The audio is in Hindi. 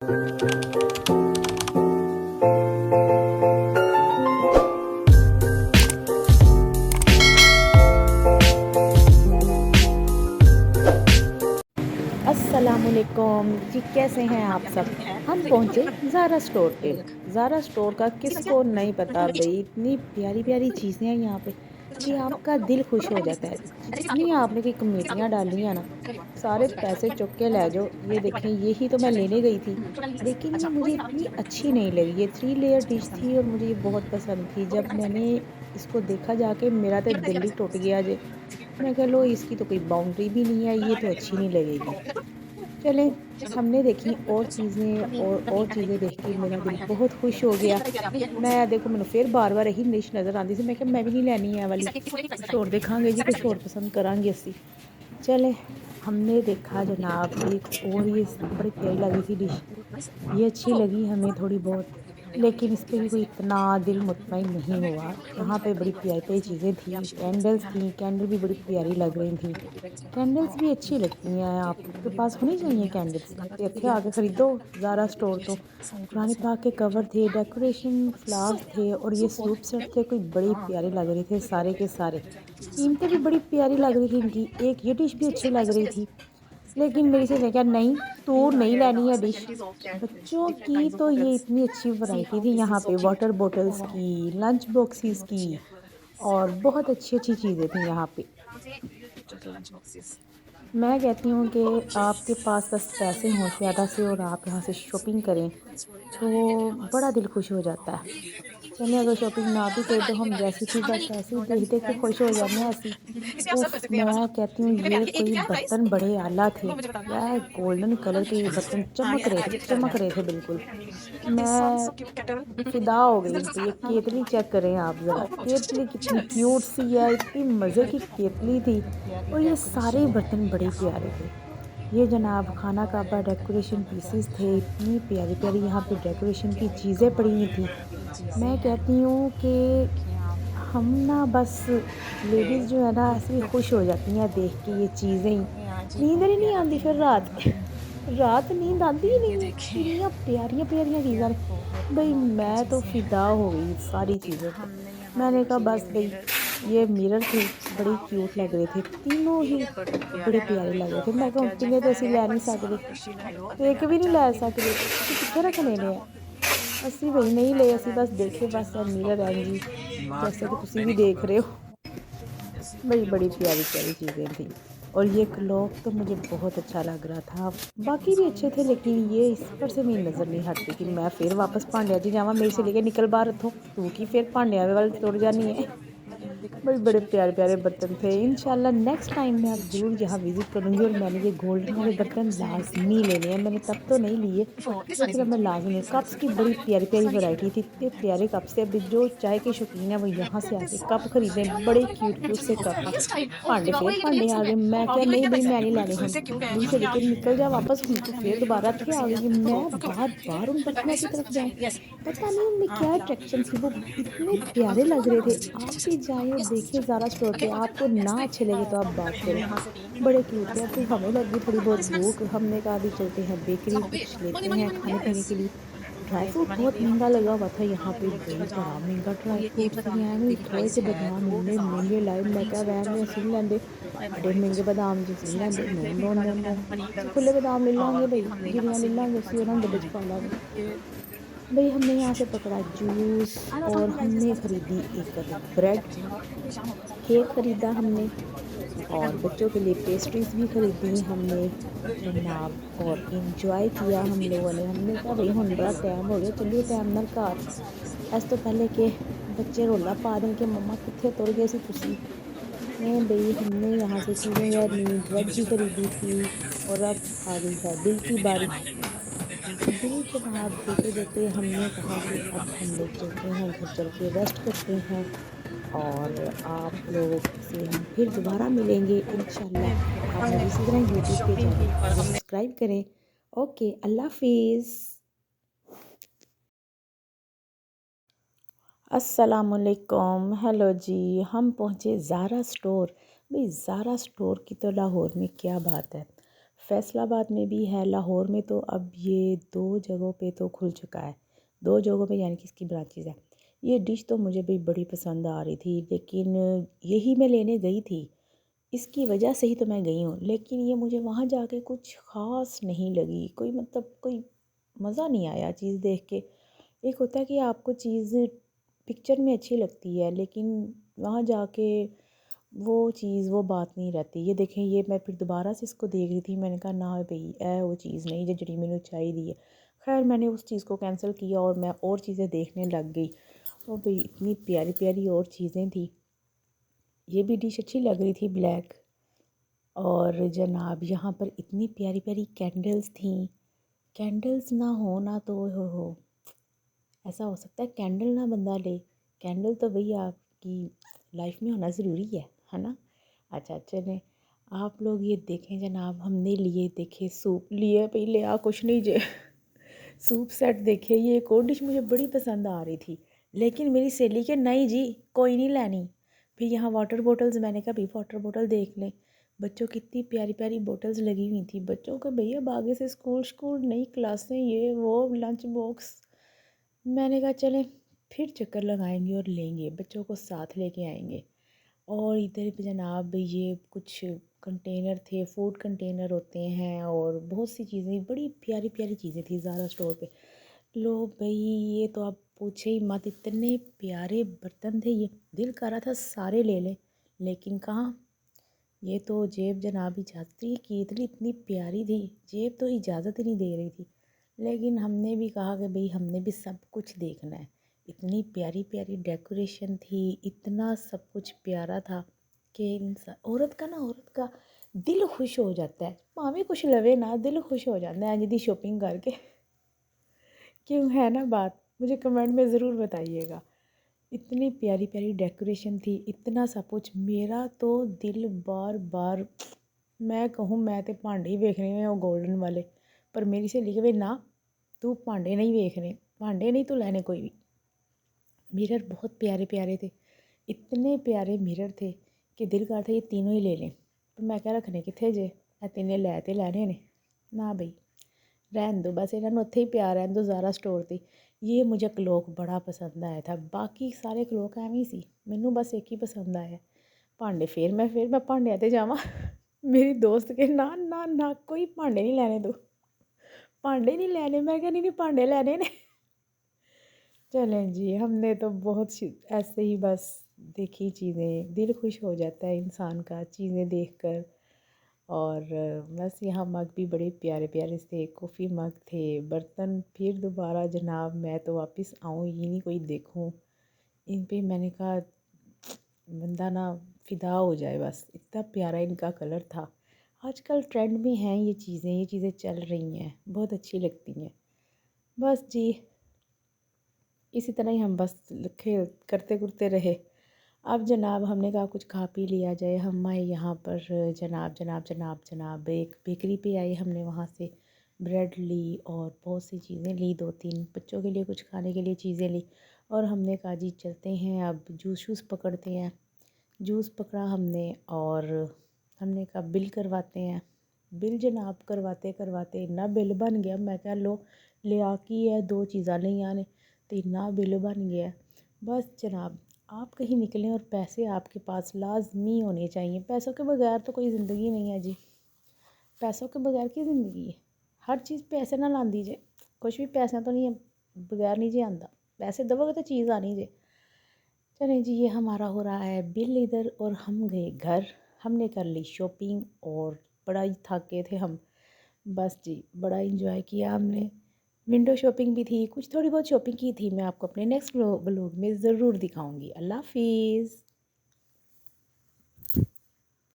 अस्सलामुअलैकुम जी, कैसे हैं आप सब। हम पहुंचे ज़ारा स्टोर पे। ज़ारा स्टोर का किसको नहीं पता भाई, इतनी प्यारी प्यारी चीज़ें हैं यहाँ पे कि आपका दिल खुश हो जाता है। जितनी आपने की कमेटियाँ डाली हैं ना, सारे पैसे चुक के ले जाओ। ये देखें, यही तो मैं लेने गई थी, लेकिन ये मुझे इतनी अच्छी नहीं लगी। ये 3 लेयर डिश थी और मुझे ये बहुत पसंद थी। जब मैंने इसको देखा जाके, मेरा तो दिल ही टूट गया जे। मैं कह लो, इसकी तो कोई बाउंड्री भी नहीं है, ये तो अच्छी नहीं लगेगी। चलें, हमने देखी और चीज़ें, और चीज़ें देख के मेरा दिल बहुत खुश हो गया। मैं देखो, मैंने फिर बार-बार यही डिश नज़र आंदी सी, मैं कहा मैं भी नहीं लैनी है वाली, कुछ और देखांगे जी, कुछ और पसंद करांगे असी। चलें, हमने देखा जनाब एक और, ये बड़ी प्यारी लगी थी डिश। ये अच्छी लगी हमें थोड़ी बहुत, लेकिन इस पे भी कोई इतना दिल मुतमईन नहीं हुआ। यहाँ पे बड़ी प्यारी-प्यारी चीज़ें थी, कैंडल्स थी, कैंडल भी बड़ी प्यारी लग रही थी। कैंडल्स भी अच्छी लगती हैं, आपके पास होनी चाहिए कैंडल्स। तो इत्थे आके ख़रीदो ज़ारा स्टोर तो। कुरान पाक के कवर थे, डेकोरेशन फ्लावर्स थे और ये सूप सेट थे, कोई बड़ी प्यारे लग रहे थे सारे के सारे। कीमतें भी बड़ी प्यारी लग रही थी इनकी, एक ये डिश भी अच्छी लग रही थी। लेकिन मेरी सहेली ने कहा नहीं, तू नहीं लेनी है डिश। बच्चों की तो ये इतनी अच्छी वैरायटी थी यहाँ पे, वाटर बॉटल्स की, लंच बॉक्सेस की, और बहुत अच्छी-अच्छी चीज़ें थी यहाँ पे। मैं कहती हूँ कि आपके पास बस पैसे हों ज़्यादा से और आप यहाँ से शॉपिंग करें, तो बड़ा दिल खुश हो जाता है। चलें, अगर शॉपिंग ना भी करें तो हम जैसी थी बस ऐसे ही देख देख के खुश हो जाते हैं असी। उफ़! मैं कहती हूँ ये कोई बर्तन बड़े आला थे। क्या है, गोल्डन कलर के ये बर्तन चमक रहे थे बिल्कुल। मैं फ़िदा हो गई इन पे। ये केतली चेक करें आप ज़रा, केतली कितनी क्यूट सी है, इतनी मज़े की केतली थी और ये सारे बर्तन बड़े प्यारे थे। ये जनाब खाना काबा डेकोरेशन पीसेस थे, इतनी प्यारी-प्यारी यहाँ पे डेकोरेशन की चीज़ें पड़ी हुई थी। मैं कहती हूँ कि हम ना बस लेडीज़ जो है ना, ऐसे ही खुश हो जाती हैं देख के ये चीज़ें ही। नींद ही नहीं आती फिर रात रात नींद आती ही नहीं है, इतनी प्यारियाँ-प्यारियाँ चीज़ें। भई मैं तो फ़िदा हो गई सारी चीज़ों पे। मैंने कहा बस भई, ये मिरर थे, बड़े क्यूट लग रहे थे, तीनों ही बड़े प्यारे लग रहे थे। मैं कहा तिन्ने तो असीं लै नहीं सकदे, ते इक भी नहीं लै सकदे, असीं कित्थे रखने ने आ। ਅਸੀਂ वही नहीं ले, ਅਸੀਂ बस देखे, बस मिरर हैं जी, जैसे कि तुसी भी देख रहे हो। बड़ी बड़ी प्यारी प्यारी चीज़ें थी और ये क्लॉक तो मुझे बहुत अच्छा लग रहा था। बाकी भी अच्छे थे, लेकिन ये इस पर से मेरी नज़र नहीं हटती कि मैं फिर वापस भांडिया च जावां। मेरे से लेके निकल बाहर इत्थों, तू की फिर भांडिया वाल तुर जानी है। बड़े बड़े प्यारे प्यारे बर्तन थे। इंशाल्लाह नेक्स्ट टाइम मैं अब ज़रूर यहाँ विज़िट करूँगी और मैंने ये गोल्डन वाले बर्तन लाज़मी लेने हैं। मैंने तब तो नहीं लिए, लेकिन अब मैं लाज़मी। कप्स की बड़ी प्यारी प्यारी वैरायटी थी, इतने प्यारे कप्स थे। अभी जो चाय के शौकीन है वो यहाँ से आके कप खरीदें, बड़े क्यूट क्यूट से कप। भांडे फिर भांडे आ गए। मैं क्या, नहीं बई मैं नहीं लैने हुण। मेरी सहेली कहे निकल जा वापस, हुण तू फिर दोबारा इत्थे आ गई है। मैं बार-बार उन बर्तनों की तरफ जाऊँ, पता नहीं उनमें क्या अट्रैक्शन थी, वो इतने प्यारे लग रहे थे। आप भी जाएँ और देखें ज़ारा स्टोर पे, आपको ना अच्छे लगे तो आप बात करें। बड़े क्यूट थे। अभी हमें लगी थोड़ी बहुत भूख, हमने कहा अभी चलते हैं बेकरी, कुछ लेते हैं खाने-पीने के लिए। ड्राई फ्रूट बहुत महँगा लगा हुआ था यहाँ पे, भई बड़ा महँगा ड्राई फ्रूट सी, एवें थोड़े से बादाम इन्ने महँगे लाए। मैं कहा रहन दे, असीं नहीं लैंदे, एड्डे महँगे बादाम जे असीं नहीं लैंदे। नो, नो, नो, नो, असीं खुले बादाम ले लांगे भई, गिरियां ले लांगे असीं, उन्हां नूं डब्बे च पा लांगे। भई हमने यहाँ से पकड़ा जूस और हमने खरीदी एक ब्रेड, केक खरीदा हमने और बच्चों के लिए पेस्ट्रीज़ भी खरीदी हमने जनाब, और एन्जॉय किया हम लोगों ने। हमने कहा भई हुण बड़ा टाइम हो गया, चलिए टाइम नाल घर। इस तो पहले कि बच्चे रौला पा देन कि मम्मा कित्थे तुर गए सी तुसी। भई हमने यहाँ से चीज़ें ली, ब्रेड भी खरीदी थी और अब आ गई है बिल की बारी। बिल जनाब देते-देते हमने कहा कि अब हम लोग चलते हैं घर, चल के रेस्ट करते हैं और आप लोगों से हम फिर दोबारा मिलेंगे इंशाल्लाह। आप मेरी इसी तरह यूट्यूब के चैनल को सब्सक्राइब करें। ओके, अल्लाह हाफ़िज़। अस्सलामुअलैकुम, हेलो जी, हम पहुँचे ज़ारा स्टोर। भाई ज़ारा स्टोर की तो लाहौर में क्या बात है। फैसलाबाद में भी है, लाहौर में तो अब ये 2 जगहों पे तो खुल चुका है, 2 जगहों पे यानी कि इसकी ब्रांचेज़ हैं। ये डिश तो मुझे भी बड़ी पसंद आ रही थी, लेकिन यही मैं लेने गई थी, इसकी वजह से ही तो मैं गई हूँ, लेकिन ये मुझे वहाँ जाके कुछ ख़ास नहीं लगी, कोई मतलब कोई मज़ा नहीं आया चीज़ देख के। एक होता है कि आपको चीज़ पिक्चर में अच्छी लगती है, लेकिन वहाँ जाके वो चीज़ वो बात नहीं रहती। ये देखें, ये मैं फिर दोबारा से इसको देख रही थी, मैंने कहा ना भई वो चीज़ नहीं जो जड़ी मैनू चाहिदी है। खैर मैंने उस चीज़ को कैंसिल किया और मैं और चीज़ें देखने लग गई। और भई इतनी प्यारी प्यारी और चीज़ें थी। ये भी डिश अच्छी लग रही थी, ब्लैक। और जनाब यहाँ पर इतनी प्यारी प्यारी कैंडल्स थी। कैंडल्स ना हो ना तो हो ऐसा हो सकता है कैंडल ना बंदा ले। कैंडल तो भई आपकी लाइफ में होना ज़रूरी है ना। अच्छा चलें, आप लोग ये देखें जनाब, हमने लिए देखे सूप लिए, पहले कुछ नहीं जे सूप सेट देखे। ये एक और डिश मुझे बड़ी पसंद आ रही थी, लेकिन मेरी सहेली के नहीं जी कोई नहीं लेनी। फिर यहाँ वाटर बॉटल्स, मैंने कहा भाई वाटर बॉटल देख लें। बच्चों की इतनी प्यारी प्यारी बॉटल्स लगी हुई थी, बच्चों को भैया अब आगे से स्कूल स्कूल नई क्लासें ये वो लंच बॉक्स। मैंने कहा चलें फिर चक्कर लगाएंगे और लेंगे, बच्चों को साथ लेके आएंगे। और इधर भी जनाब ये कुछ कंटेनर थे, फूड कंटेनर होते हैं, और बहुत सी चीज़ें, बड़ी प्यारी प्यारी चीज़ें थी ज़ारा स्टोर पे। लो भाई, ये तो आप पूछे ही मत, इतने प्यारे बर्तन थे, ये दिल कर रहा था सारे ले लें, लेकिन कहाँ, ये तो जेब जनाब इजाज़त ही की थी, इतनी प्यारी थी, जेब तो इजाज़त ही नहीं दे रही थी। लेकिन हमने भी कहा कि भाई हमने भी सब कुछ देखना है। इतनी प्यारी प्यारी डेकोरेशन थी, इतना सब कुछ प्यारा था कि इंसान, औरत का ना, औरत का दिल खुश हो जाता है, भावें कुछ लवे ना, दिल खुश हो जाता है इंज दी शॉपिंग करके। क्यों, है ना बात? मुझे कमेंट में ज़रूर बताइएगा। इतनी प्यारी प्यारी डेकोरेशन थी, इतना सब कुछ, मेरा तो दिल बार बार, मैं कहूँ मैं तो भांडे ही वेखने हैं वो गोल्डन वाले, पर मेरी सहेली कहे ना तू भांडे नहीं वेखने, भांडे नहीं तू लैने कोई भी। मिरर बहुत प्यारे प्यारे थे, इतने प्यारे मिरर थे कि दिल करता ये तीनों ही ले लें, पर मैं क्या रखने कितने जे, तीनों लै ते लैने ने ना भाई, रहन दो बस, इन्होंने उत्थे ही प्यार रहन दो ज़ारा स्टोर थी। ये मुझे क्लोक बड़ा पसंद आया था, बाकी सारे क्लोक एवं ही सी, मैनू बस एक ही पसंद आया। भांडे फिर मैं भांडे ते जावां मेरी दोस्त के ना ना ना कोई भांडे नहीं लैने तू, भांडे नहीं लैने, मैं क्या नहीं भांडे लैने ने। चलें जी, हमने तो बहुत ऐसे ही बस देखी चीज़ें, दिल खुश हो जाता है इंसान का चीज़ें देखकर। और बस यहाँ मग भी बड़े प्यारे प्यारे से, कॉफ़ी मग थे, बर्तन फिर दोबारा जनाब मैं तो वापस आऊँ ही नहीं, कोई देखूँ इन पे, मैंने कहा बंदा ना फ़िदा हो जाए, बस इतना प्यारा इनका कलर था। आजकल ट्रेंड में हैं ये चीज़ें चल रही हैं, बहुत अच्छी लगती हैं। बस जी, इसी तरह ही हम बस खेल करते करते रहे। अब जनाब हमने कहा कुछ खा पी लिया जाए, हम आए यहाँ पर जनाब जनाब जनाब जनाब एक बेकरी पे आए, हमने वहाँ से ब्रेड ली और बहुत सी चीज़ें ली, 2-3 बच्चों के लिए कुछ खाने के लिए चीज़ें ली। और हमने कहा जी चलते हैं अब जूस शूस पकड़ते हैं। जूस पकड़ा हमने और हमने कहा बिल करवाते हैं। बिल जनाब करवाते करवाते इन्ना बिल बन गया, मैं क्या लो लिया की है, 2 चीज़ां लिया ने तो इन्ना बिल बन गया। बस जनाब, आप कहीं निकलें और पैसे आपके पास लाजमी होने चाहिए, पैसों के बगैर तो कोई ज़िंदगी नहीं है जी। पैसों के बगैर की ज़िंदगी है, हर चीज़ पैसे ना लांदी जे, कुछ भी पैसा तो नहीं है बगैर नहीं जी आंदा, पैसे दबोगे तो चीज़ आनी जे। चलें जी, ये हमारा हो रहा है बिल इधर और हम गए घर, हमने कर ली शॉपिंग और बड़ा ही थके थे हम। बस जी, बड़ा इंजॉय किया हमने, विंडो शॉपिंग भी थी, कुछ थोड़ी बहुत शॉपिंग की थी, मैं आपको अपने नेक्स्ट व्लॉग में ज़रूर दिखाऊंगी। अल्लाह हाफिज़।